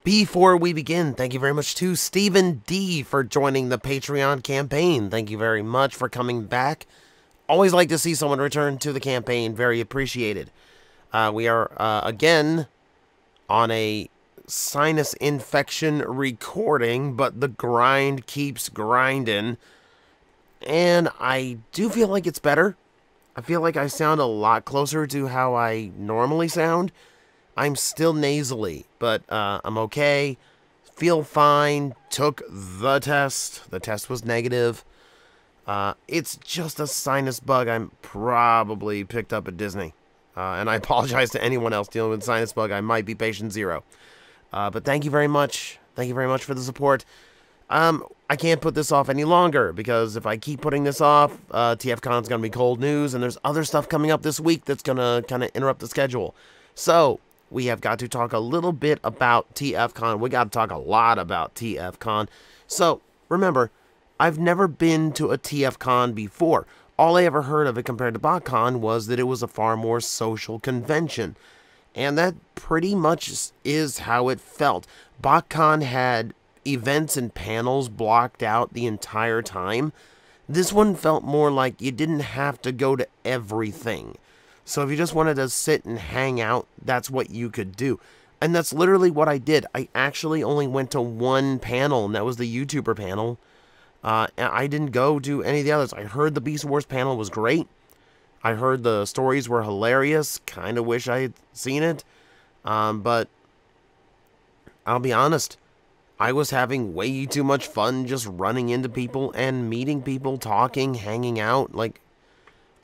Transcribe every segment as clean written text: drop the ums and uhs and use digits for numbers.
Before we begin, thank you very much to Stephen D for joining the Patreon campaign. Thank you very much for coming back. Always like to see someone return to the campaign. Very appreciated. We are, again, on a sinus infection recording, but the grind keeps grinding. And I do feel like it's better. I feel like I sound a lot closer to how I normally sound. I'm still nasally, but I'm okay. Feel fine. Took the test. The test was negative. It's just a sinus bug I'm probably picked up at Disney. And I apologize to anyone else dealing with sinus bug. I might be patient zero. But thank you very much. Thank you very much for the support. I can't put this off any longer, because if I keep putting this off, TFcon's going to be cold news, and there's other stuff coming up this week that's going to kind of interrupt the schedule. So, we have got to talk a little bit about TFcon. We got to talk a lot about TFcon. So, remember, I've never been to a TFcon before. All I ever heard of it compared to BotCon was that it was a far more social convention. And that pretty much is how it felt. BotCon had events and panels blocked out the entire time. This one felt more like you didn't have to go to everything. So if you just wanted to sit and hang out, that's what you could do. And that's literally what I did. I actually only went to one panel, and that was the YouTuber panel. I didn't go to any of the others. I heard the Beast Wars panel was great. I heard the stories were hilarious. Kind of wish I had seen it. But I'll be honest, I was having way too much fun just running into people and meeting people, talking, hanging out. Like,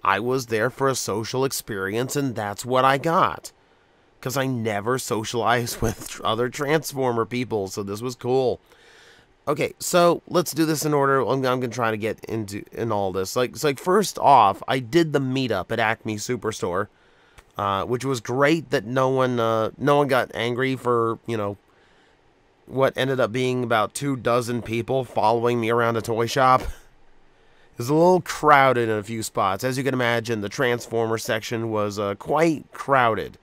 I was there for a social experience, and that's what I got. Because I never socialized with other Transformer people, so this was cool. Okay, so let's do this in order. I'm going to try to get in all this. Like first off, I did the meetup at Acme Superstore, which was great that no one got angry for, you know, what ended up being about 24 people following me around a toy shop. It was a little crowded in a few spots. As you can imagine, the Transformer section was quite crowded.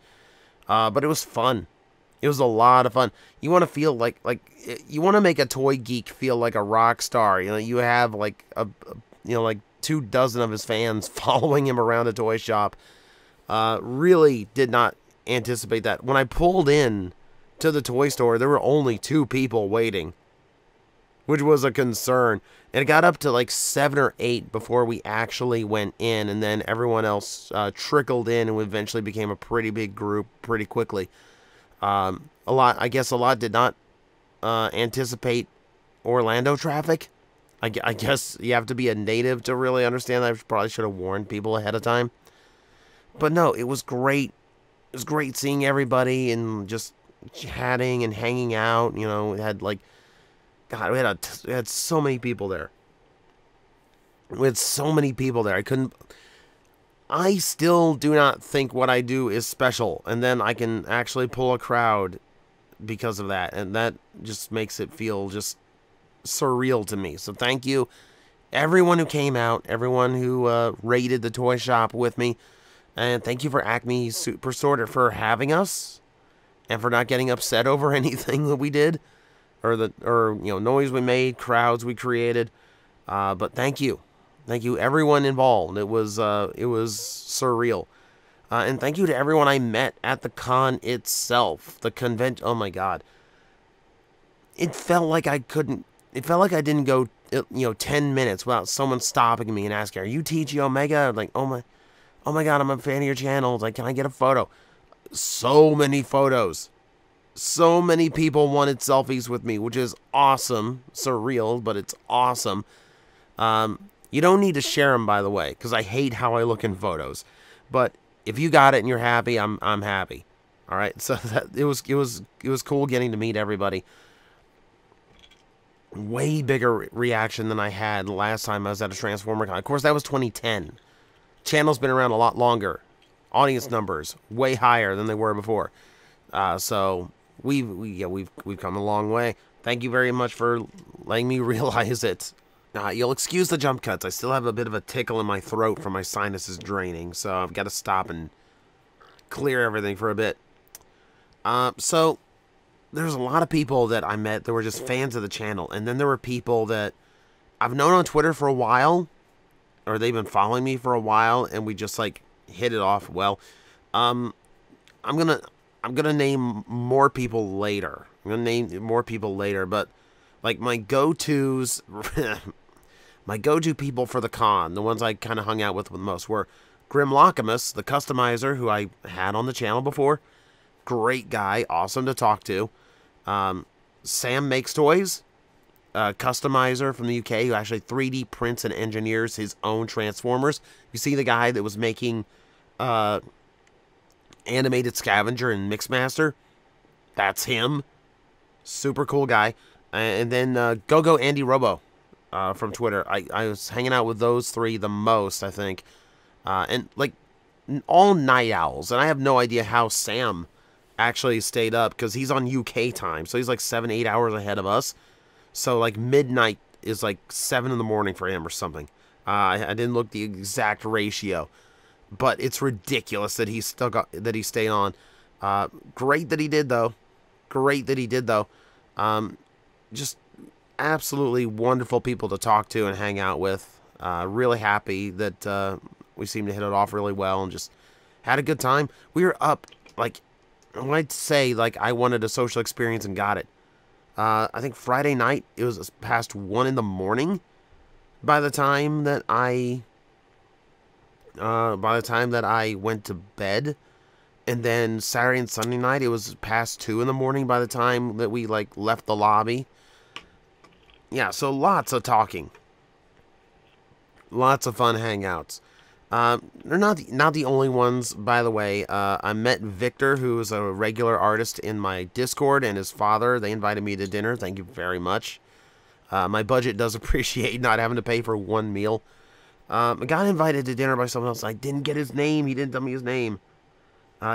But it was fun. It was a lot of fun. You want to feel like you want to make a toy geek feel like a rock star. You know, you have like like 24 of his fans following him around a toy shop. Really did not anticipate that. When I pulled in to the toy store, there were only 2 people waiting, which was a concern. And it got up to like 7 or 8 before we actually went in, and then everyone else trickled in, and we eventually became a pretty big group pretty quickly. I guess a lot did not anticipate Orlando traffic. I guess you have to be a native to really understand that. I probably should have warned people ahead of time. But no, it was great. It was great seeing everybody and just chatting and hanging out. You know, we had like, God, we had so many people there. We had so many people there. I still do not think what I do is special, and then I can actually pull a crowd because of that, and that just makes it feel just surreal to me. So thank you, everyone who came out, everyone who raided the toy shop with me, and thank you for Acme Superstore for having us, and for not getting upset over anything that we did, or noise we made, crowds we created. But thank you. Thank you, everyone involved. It was surreal. And thank you to everyone I met at the con itself. The convention. Oh my God. It felt like I didn't go, 10 minutes without someone stopping me and asking, "Are you TJOmega?" I'm like, oh my God, I'm a fan of your channel. It's like, can I get a photo? So many photos. So many people wanted selfies with me, which is awesome. Surreal, but it's awesome. You don't need to share them, by the way, because I hate how I look in photos. But if you got it and you're happy, I'm happy. All right. So it was cool getting to meet everybody. Way bigger reaction than I had last time I was at a Transformer Con. Of course, that was 2010. Channel's been around a lot longer. Audience numbers way higher than they were before. So we've come a long way. Thank you very much for letting me realize it. You'll excuse the jump cuts. I still have a bit of a tickle in my throat from my sinuses draining, so I've got to stop and clear everything for a bit. So there's a lot of people that I met that were just fans of the channel. And then there were people that I've known on Twitter for a while, or they've been following me for a while, and we just like hit it off well. I'm gonna name more people later. But like my go-tos, my go-to people for the con, the ones I kind of hung out with the most, were Grimlockamus, the customizer who I had on the channel before. Great guy, awesome to talk to. Sam Makes Toys, customizer from the UK who actually 3D prints and engineers his own Transformers. You see the guy that was making Animated Scavenger and Mixmaster? That's him. Super cool guy. And then Go Andy Robo from Twitter. I was hanging out with those three the most, I think. And like all night owls. And I have no idea how Sam actually stayed up because he's on UK time. So he's like 7-8 hours ahead of us. So like midnight is like 7 in the morning for him or something. I didn't look the exact ratio, but it's ridiculous that he stayed on. Great that he did though. Just absolutely wonderful people to talk to and hang out with. Really happy that we seemed to hit it off really well and just had a good time. We were up like, I'd say like I wanted a social experience and got it. I think Friday night, it was past 1 in the morning by the time that I went to bed. And then Saturday and Sunday night, it was past 2 in the morning by the time that we like left the lobby. Yeah, so lots of talking. Lots of fun hangouts. They're not the only ones, by the way. I met Victor, who is a regular artist in my Discord, and his father. They invited me to dinner. Thank you very much. My budget does appreciate not having to pay for one meal. I got invited to dinner by someone else. I didn't get his name. He didn't tell me his name.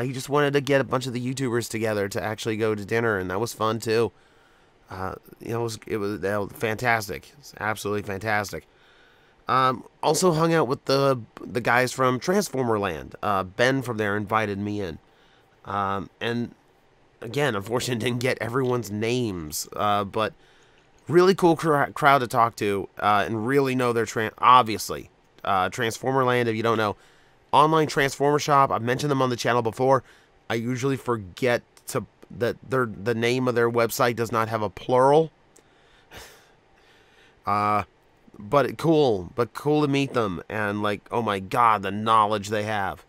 He just wanted to get a bunch of the YouTubers together to actually go to dinner, and that was fun too. It was fantastic. It's absolutely fantastic. Also hung out with the guys from Transformer Land. Ben from there invited me in. And again, unfortunately didn't get everyone's names. But really cool crowd to talk to, and really know their obviously. Transformer Land, if you don't know, online Transformer shop. I've mentioned them on the channel before. I usually forget that the name of their website does not have a plural. But cool to meet them, and like, oh my god, the knowledge they have.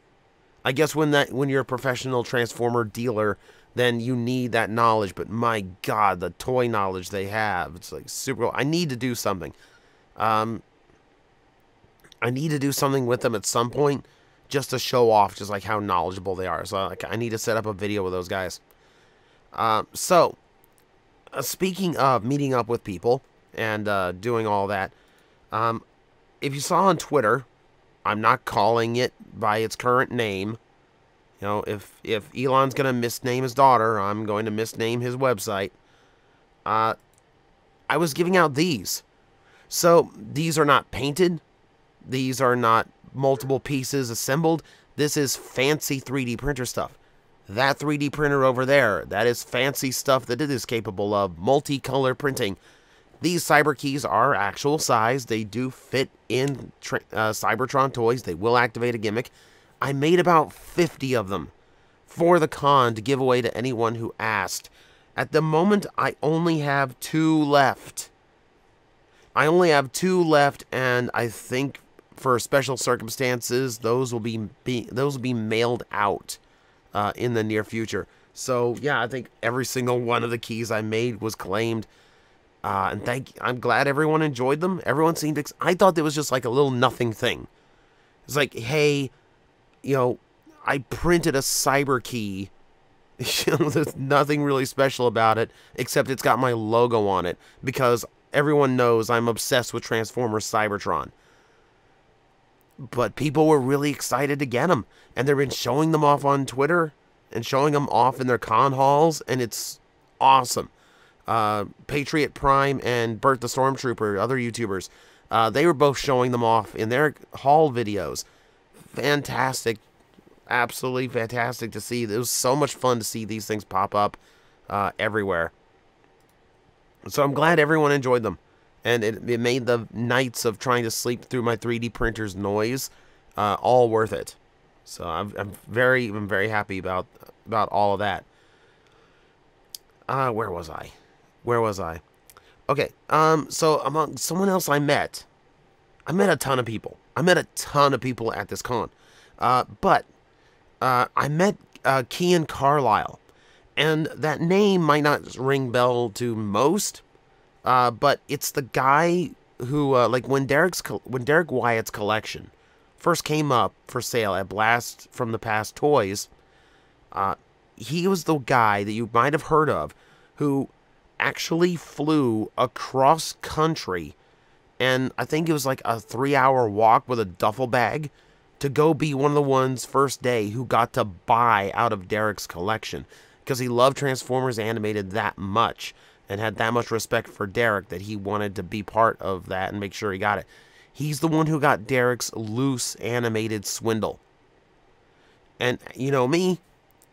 I guess when you're a professional Transformer dealer, then you need that knowledge, but my god, the toy knowledge they have, it's like super cool. I need to do something. I need to do something with them at some point, just to show off just like how knowledgeable they are. So like, I need to set up a video with those guys. Speaking of meeting up with people and doing all that, if you saw on Twitter, I'm not calling it by its current name. You know, if Elon's going to misname his daughter, I'm going to misname his website. I was giving out these. So, these are not painted. These are not multiple pieces assembled. This is fancy 3D printer stuff. That 3D printer over there, that is fancy stuff that it is capable of. Multicolor printing. These Cyber Keys are actual size. They do fit in Cybertron toys. They will activate a gimmick. I made about 50 of them for the con to give away to anyone who asked. At the moment, I only have 2 left. And I think for special circumstances, those will be mailed out in the near future. So yeah, I think every single one of the keys I made was claimed. And I'm glad everyone enjoyed them. Everyone seemed I thought it was just like a little nothing thing. It's like, hey, you know, I printed a Cyber Key. There's nothing really special about it, except it's got my logo on it, because everyone knows I'm obsessed with Transformers Cybertron. But people were really excited to get them, and they've been showing them off on Twitter, and showing them off in their con halls, and it's awesome. Patriot Prime and Bert the Stormtrooper, other YouTubers, they were both showing them off in their haul videos. Fantastic. Absolutely fantastic to see. It was so much fun to see these things pop up. everywhere. So I'm glad everyone enjoyed them. And it made the nights of trying to sleep through my 3D printer's noise all worth it. So I'm very happy about all of that. Where was I? Okay. So among someone else I met a ton of people. I met a ton of people at this con. But I met Kean Carlisle. And that name might not ring bell to most. But it's the guy who, like, when Derek Wyatt's collection first came up for sale at Blast from the Past Toys, he was the guy that you might have heard of who actually flew across country, and I think it was like a 3-hour walk with a duffel bag to go be one of the ones first day who got to buy out of Derek's collection because he loved Transformers Animated that much. And had that much respect for Derek that he wanted to be part of that and make sure he got it. He's the one who got Derek's loose animated swindle. And you know me,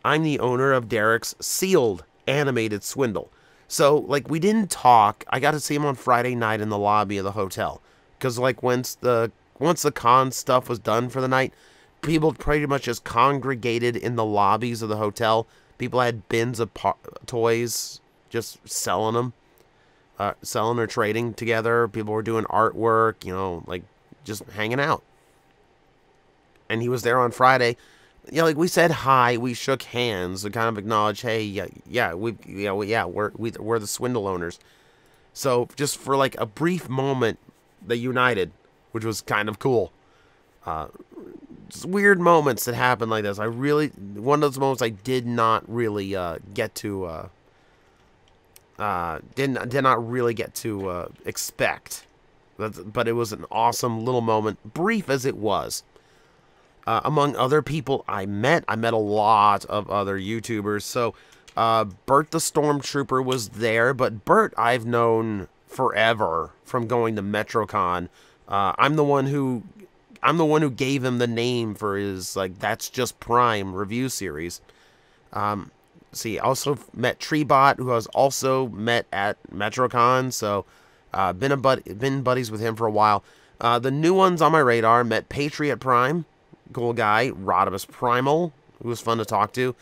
I'm the owner of Derek's sealed animated swindle. So, like, we didn't talk. I got to see him on Friday night in the lobby of the hotel. Because, like, once the con stuff was done for the night, people pretty much just congregated in the lobbies of the hotel. People had bins of toys, just selling them, selling or trading together. People were doing artwork, you know, like just hanging out. And he was there on Friday. Yeah, like we said hi, we shook hands to kind of acknowledge, hey, we're the swindle owners. So just for like a brief moment, they united, which was kind of cool. Just weird moments that happen like this. One of those moments I did not really get to. Did not really get to expect, but it was an awesome little moment, brief as it was. Among other people I met a lot of other YouTubers. So Bert the Stormtrooper was there, but Bert I've known forever from going to MetroCon. I'm the one who gave him the name for his That's Just Prime review series. See, also met Treebot, who I was also met at MetroCon, so been buddies with him for a while. The new ones on my radar, met Patriot Prime, cool guy, Rodimus Primal, who was fun to talk to,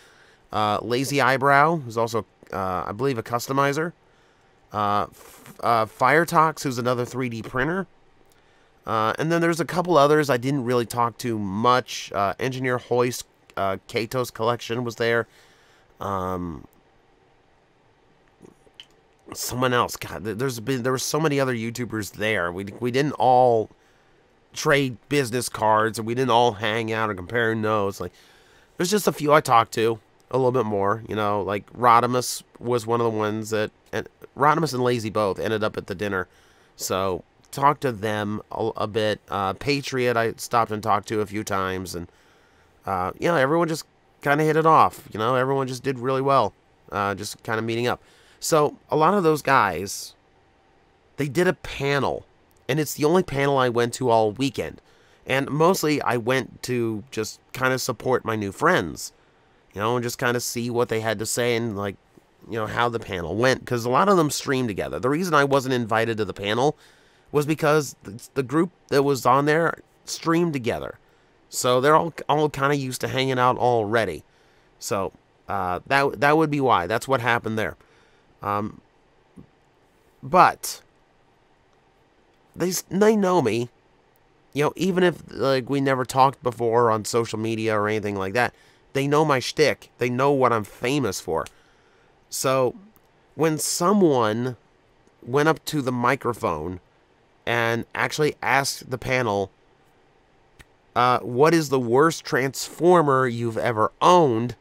Lazy Eyebrow, who's also, I believe, a customizer, Firetox, who's another 3D printer, and then there's a couple others I didn't really talk to much. Engineer Hoist, Kato's collection was there. Someone else. God, there were so many other YouTubers there. We didn't all trade business cards, and we didn't all hang out and compare notes. Like, there's just a few I talked to a little bit more. You know, like Rodimus was one of the ones that, and Rodimus and Lazy both ended up at the dinner, so talked to them a bit. Patriot I stopped and talked to a few times, and you know, everyone just kind of hit it off. You know, everyone just did really well, just kind of meeting up. So a lot of those guys, they did a panel, and it's the only panel I went to all weekend. And mostly I went to just kind of support my new friends, you know, and just kind of see what they had to say and, like, you know, how the panel went, because a lot of them streamed together. The reason I wasn't invited to the panel was because the group that was on there streamed together. So they're all kind of used to hanging out already. So that would be why. That's what happened there. But they know me. You know, even if, like, we never talked before on social media or anything like that, they know my shtick. They know what I'm famous for. So when someone went up to the microphone and actually asked the panel, what is the worst Transformer you've ever owned?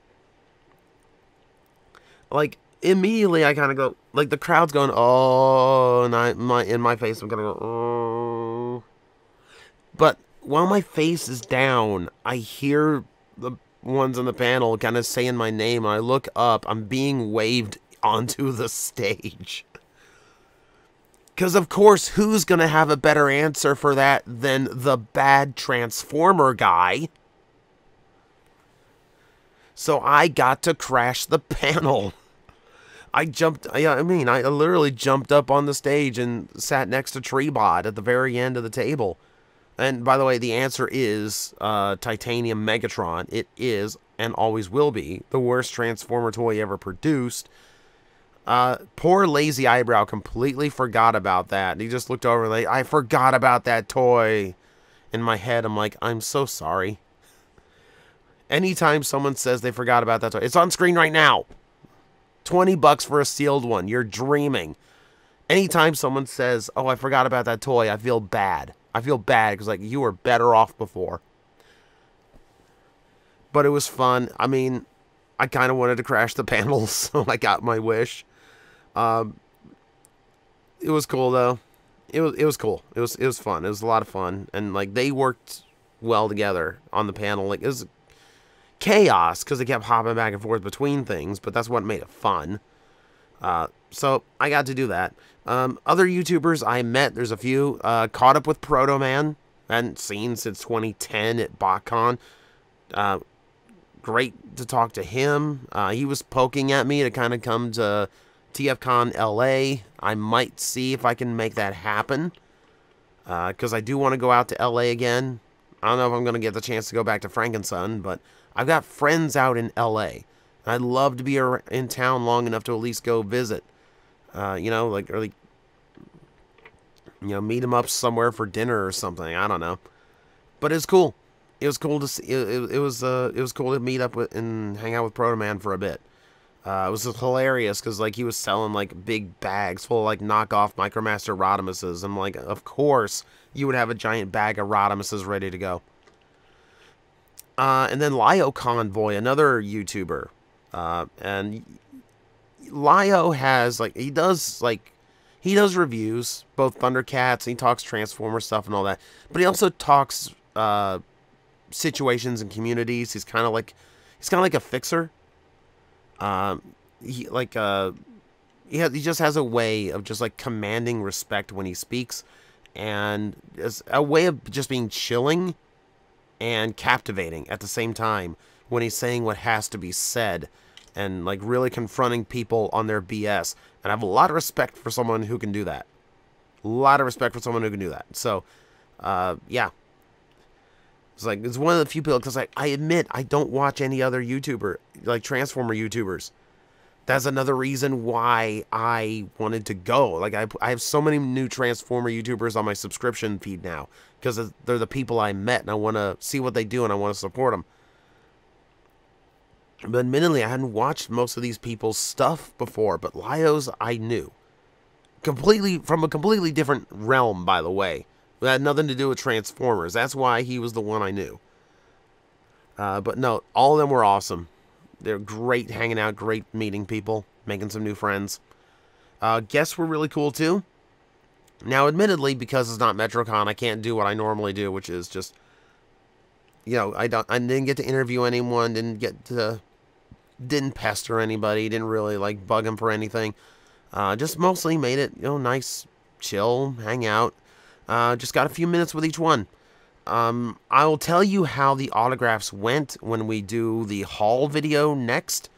Like, immediately I kind of go, like, the crowd's going, oh, and in my face I'm going to go, oh. But while my face is down, I hear the ones on the panel kind of saying my name, and I look up, I'm being waved onto the stage. Because, of course, who's going to have a better answer for that than the bad Transformer guy? So I got to crash the panel. I jumped, yeah, I mean, I literally jumped up on the stage and sat next to Treebot at the very end of the table. And by the way, the answer is Titanium Megatron. It is, and always will be, the worst Transformer toy ever produced. Poor Lazy Eyebrow completely forgot about that. He just looked over like, I forgot about that toy. In my head, I'm like, I'm so sorry. Anytime someone says they forgot about that toy, it's on screen right now. $20 for a sealed one. You're dreaming. Anytime someone says, oh, I forgot about that toy, I feel bad. I feel bad because, like, you were better off before. But it was fun. I mean, I kind of wanted to crash the panels, so I got my wish. It was cool, though. It was cool. It was fun. It was a lot of fun. And, like, they worked well together on the panel. Like, it was chaos because they kept hopping back and forth between things, but that's what made it fun. So I got to do that. Other YouTubers I met, there's a few. Caught up with Proto Man. I hadn't seen since 2010 at BotCon. Great to talk to him. He was poking at me to kind of come to TFcon LA. I might see if I can make that happen. Because I do want to go out to LA again. I don't know if I'm going to get the chance to go back to Frankenson, but I've got friends out in LA. I'd love to be in town long enough to at least go visit. You know, like, or like, you know, meet them up somewhere for dinner or something. I don't know. But it's cool. It was cool to see. It was cool to meet up with and hang out with Proto Man for a bit. It was hilarious because, like, he was selling, like, big bags full of, like, knockoff Micromaster Rodimuses. I'm like, of course you would have a giant bag of Rodimuses ready to go. And then Lio Convoy, another YouTuber. And Lio has, like, he does reviews, both Thundercats, and he talks Transformer stuff and all that. But he also talks situations and communities. He's kind of like a fixer. He just has a way of just, like, commanding respect when he speaks, and it's a way of just being chilling and captivating at the same time when he's saying what has to be said, and, like, really confronting people on their BS. And I have a lot of respect for someone who can do that. A lot of respect for someone who can do that. So, yeah. It's like, it's one of the few people, because I admit I don't watch any other YouTuber, like Transformer YouTubers. That's another reason why I wanted to go. Like, I have so many new Transformer YouTubers on my subscription feed now, because they're the people I met, and I want to see what they do, and I want to support them. But admittedly, I hadn't watched most of these people's stuff before, but Lio's I knew. Completely, from a completely different realm, by the way. It had nothing to do with Transformers. That's why he was the one I knew. But no, all of them were awesome. They're great hanging out, great meeting people, making some new friends. Guests were really cool too. Now, admittedly, because it's not MetroCon, I can't do what I normally do, which is just, you know, I didn't get to interview anyone, didn't pester anybody, didn't really, like, bug them for anything. Just mostly made it, you know, nice, chill, hang out. Just got a few minutes with each one. I will tell you how the autographs went when we do the haul video next,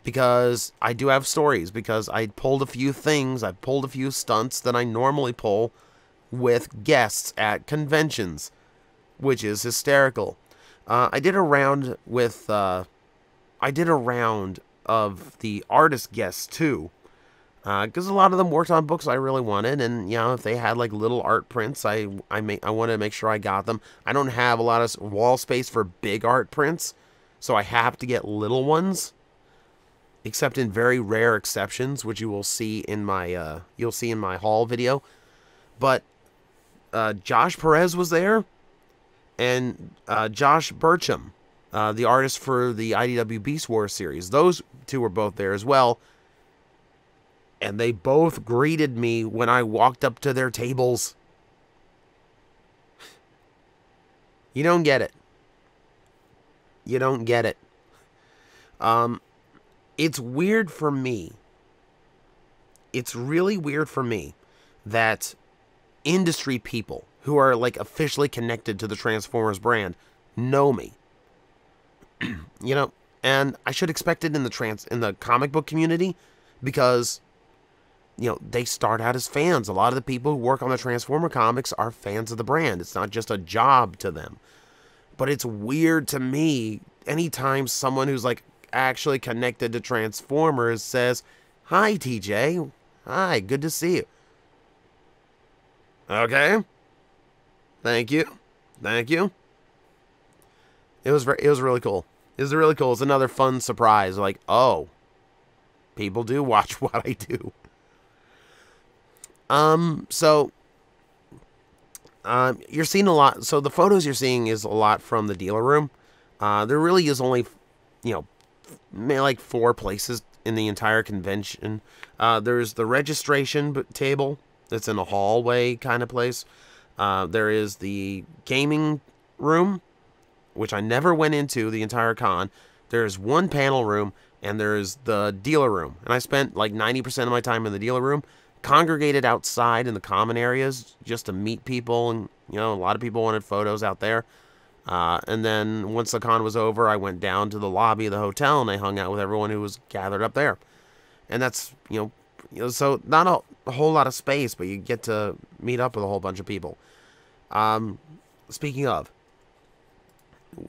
because I do have stories, because I pulled a few things, I pulled a few stunts that I normally pull with guests at conventions, which is hysterical. I did a round of the artist guests too. Because a lot of them worked on books I really wanted, and, you know, if they had, like, little art prints, I wanted to make sure I got them. I don't have a lot of wall space for big art prints, so I have to get little ones, except in very rare exceptions, which you will see in my haul video. But Josh Perez was there, and Josh Burcham, the artist for the IDW Beast Wars series. Those two were both there as well. And they both greeted me when I walked up to their tables. You don't get it. You don't get it. It's weird for me. It's really weird for me that industry people who are, like, officially connected to the Transformers brand know me. You know, and I should expect it in the comic book community, because, you know, they start out as fans. A lot of the people who work on the Transformer comics are fans of the brand. It's not just a job to them. But it's weird to me anytime someone who's like actually connected to Transformers says, "Hi, TJ. Hi, good to see you." Okay. Thank you. Thank you. It was really cool. It was really cool. It's another fun surprise. Like, oh, people do watch what I do. You're seeing a lot. So the photos you're seeing is a lot from the dealer room. There really is only, you know, maybe like 4 places in the entire convention. There's the registration table that's in a hallway kind of place. There is the gaming room, which I never went into the entire con. There's one panel room, and there's the dealer room. And I spent like 90% of my time in the dealer room, congregated outside in the common areas just to meet people. And, you know, a lot of people wanted photos out there. And then once the con was over, I went down to the lobby of the hotel, and I hung out with everyone who was gathered up there. And that's, you know, so not a whole lot of space, but you get to meet up with a whole bunch of people. Speaking of,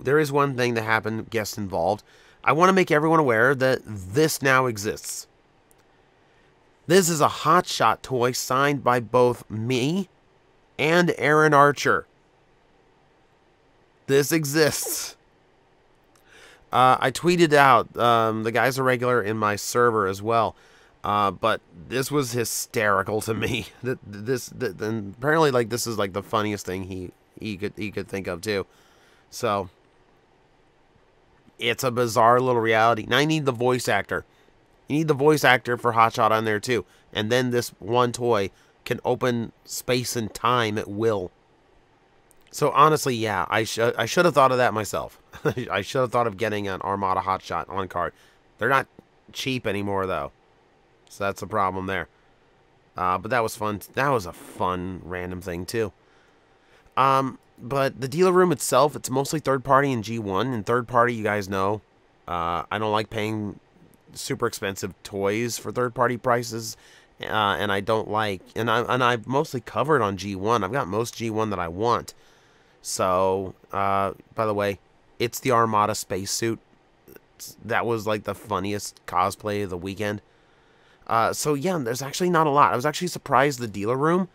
there is one thing that happened, guests involved. I want to make everyone aware that this now exists. This is a Hotshot toy signed by both me and Aaron Archer. This exists. I tweeted out, the guy's a regular in my server as well, but this was hysterical to me. And apparently, like, this is like the funniest thing he could think of too. So it's a bizarre little reality. Now I need the voice actor. You need the voice actor for Hotshot on there too. And then this one toy can open space and time at will. So honestly, yeah, I should have thought of that myself. I should have thought of getting an Armada Hotshot on card. They're not cheap anymore though. So that's the problem there. But that was fun. That was a fun random thing too. But the dealer room itself, it's mostly third party and G1. And third party, you guys know, I don't like paying super expensive toys for third party prices. And I don't like, and I've mostly covered on G1. I've got most G1 that I want. So, by the way, it's the Armada spacesuit. That was like the funniest cosplay of the weekend. So yeah, there's actually not a lot. I was actually surprised the dealer room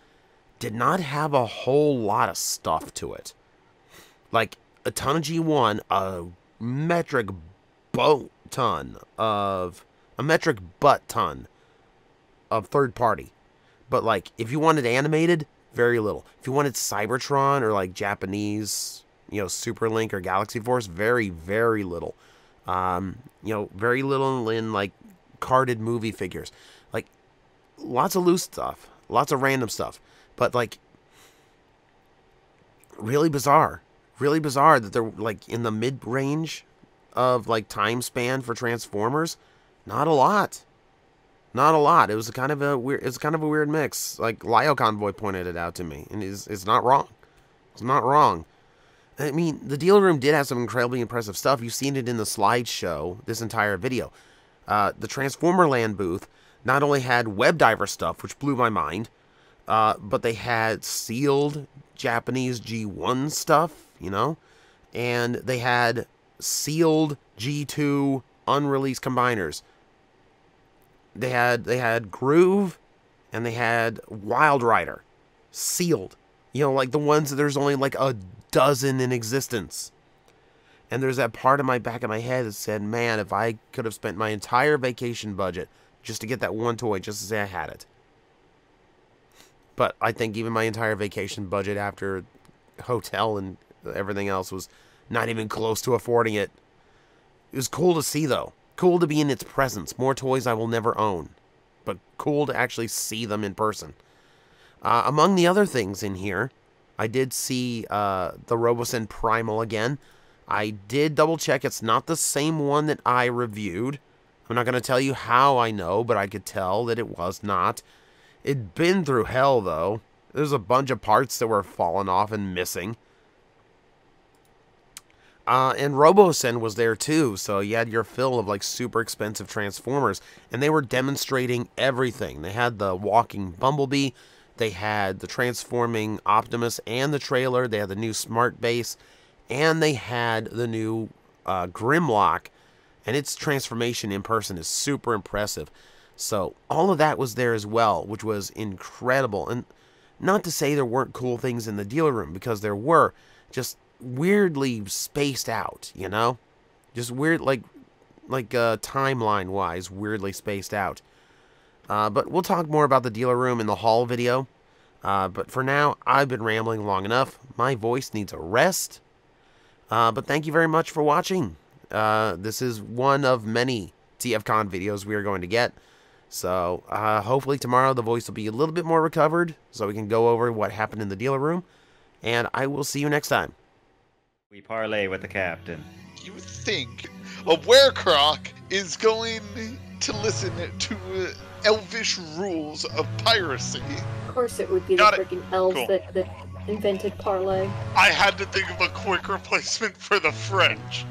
did not have a whole lot of stuff to it. Like a ton of G1, a metric butt ton of third party. But like if you wanted animated, very little. If you wanted Cybertron or like Japanese, you know, Superlink or Galaxy Force, very, very little. You know, very little in like carded movie figures. Like lots of loose stuff, lots of random stuff. But like really bizarre that they're like in the mid-range of like time span for Transformers. Not a lot. It was kind of a weird mix. Like Lio Convoy pointed it out to me, and it's not wrong. It's not wrong. I mean, the dealer room did have some incredibly impressive stuff. You've seen it in the slideshow, this entire video. The Transformer Land booth not only had Web Diver stuff, which blew my mind, but they had sealed Japanese G1 stuff, you know, and they had sealed G2 unreleased combiners. They had Groove, and they had Wild Rider, sealed. You know, like the ones that there's only like a dozen in existence. And there's that part of my back of my head that said, man, if I could have spent my entire vacation budget just to get that one toy, just to say I had it. But I think even my entire vacation budget after hotel and everything else was not even close to affording it. It was cool to see, though. Cool to be in its presence. More toys I will never own. But cool to actually see them in person. Among the other things in here, I did see the Robosyn Primal again. I did double check. It's not the same one that I reviewed. I'm not going to tell you how I know, but I could tell that it was not. It'd been through hell, though. There's a bunch of parts that were falling off and missing. And RoboSen was there too, so you had your fill of like super expensive Transformers, and they were demonstrating everything. They had the walking Bumblebee, they had the transforming Optimus and the trailer, they had the new Smart Base, and they had the new Grimlock, and its transformation in person is super impressive. So all of that was there as well, which was incredible. And not to say there weren't cool things in the dealer room, because there were, just weirdly spaced out, you know? Just weird, like timeline-wise, weirdly spaced out. But we'll talk more about the dealer room in the haul video. But for now, I've been rambling long enough. My voice needs a rest. But thank you very much for watching. This is one of many TFcon videos we are going to get. So, hopefully tomorrow the voice will be a little bit more recovered, so we can go over what happened in the dealer room. And I will see you next time. We parlay with the captain. You think a werecroc is going to listen to elvish rules of piracy? Of course it would be the freaking elves that invented parlay. I had to think of a quick replacement for the French.